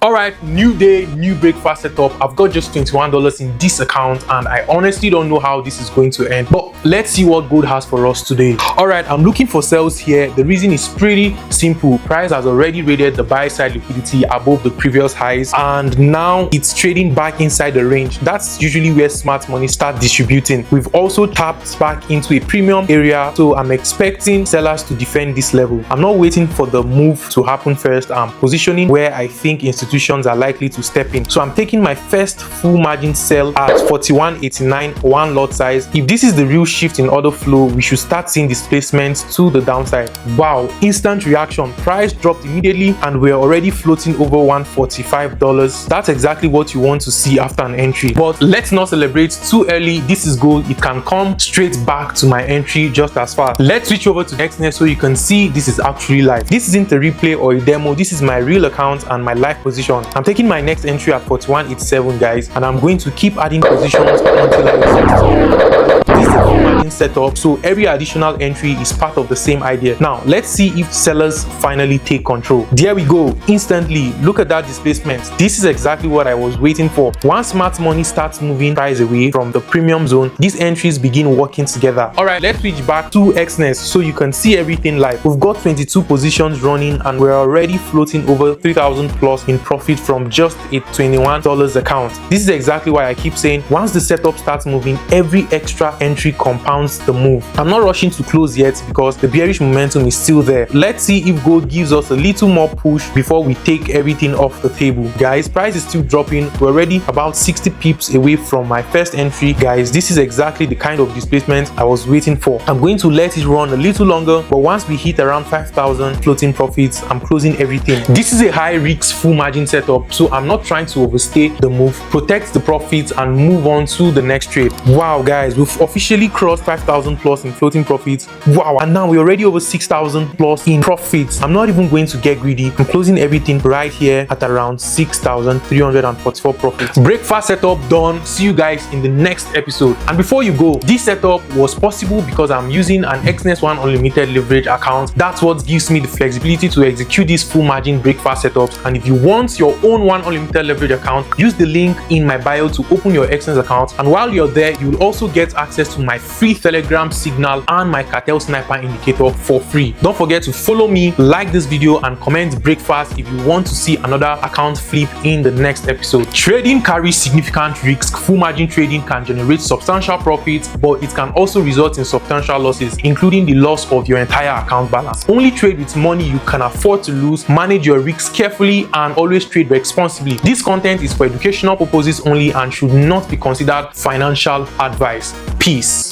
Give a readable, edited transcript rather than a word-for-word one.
Alright, new day, new breakfast setup. I've got just $21 in this account and I honestly don't know how this is going to end, but let's see what gold has for us today. Alright, I'm looking for sells here. The reason is pretty simple. Price has already rated the buy side liquidity above the previous highs and now it's trading back inside the range. That's usually where smart money start distributing. We've also tapped back into a premium area, so I'm expecting sellers to defend this level. I'm not waiting for the move to happen first. I'm positioning where I think institutions are likely to step in. So I'm taking my first full margin sell at 41.89, one lot size. If this is the real shift in order flow, we should start seeing displacements to the downside. Wow, instant reaction. Price dropped immediately and we're already floating over $145. That's exactly what you want to see after an entry. But let's not celebrate too early. This is gold. It can come straight back to my entry just as fast. Let's switch over to XNet so you can see this is actually live. This isn't a replay or a demo. This is my real account and my live position. I'm taking my next entry at 41.87, guys, and I'm going to keep adding positions until I reach 60. This is a full margin setup, so every additional entry is part of the same idea. Now let's see if sellers finally take control. There we go. Instantly, look at that displacement. This is exactly what I was waiting for. Once smart money starts moving price away from the premium zone, these entries begin working together. All right, let's switch back to XNet so you can see everything live. We've got 22 positions running and we're already floating over 3,000 plus in profit from just a $21 account. This is exactly why I keep saying once the setup starts moving, every extra entry compounds the move. I'm not rushing to close yet because the bearish momentum is still there. Let's see if gold gives us a little more push before we take everything off the table. Guys, price is still dropping. We're already about 60 pips away from my first entry. Guys, this is exactly the kind of displacement I was waiting for. I'm going to let it run a little longer, but once we hit around 5,000 floating profits, I'm closing everything. This is a high risk full margin setup, so I'm not trying to overstay the move. Protect the profits and move on to the next trade. Wow, guys, we've officially crossed 5,000 plus in floating profits. Wow, and now we're already over 6,000 plus in profits. I'm not even going to get greedy. I'm closing everything right here at around 6,344 profits. Breakfast setup done. See you guys in the next episode. And before you go, this setup was possible because I'm using an XNet One Unlimited leverage account. That's what gives me the flexibility to execute these full margin breakfast setups. And if you want your own One Unlimited leverage account, use the link in my bio to open your XNet account. And while you're there, you will also get access to my free Telegram signal and my cartel sniper indicator for free. Don't forget to follow me, like this video, and comment breakfast if you want to see another account flip in the next episode. Trading carries significant risk. Full margin trading can generate substantial profits, but it can also result in substantial losses, including the loss of your entire account balance. Only trade with money you can afford to lose. Manage your risks carefully and always trade responsibly. This content is for educational purposes only and should not be considered financial advice. Peace.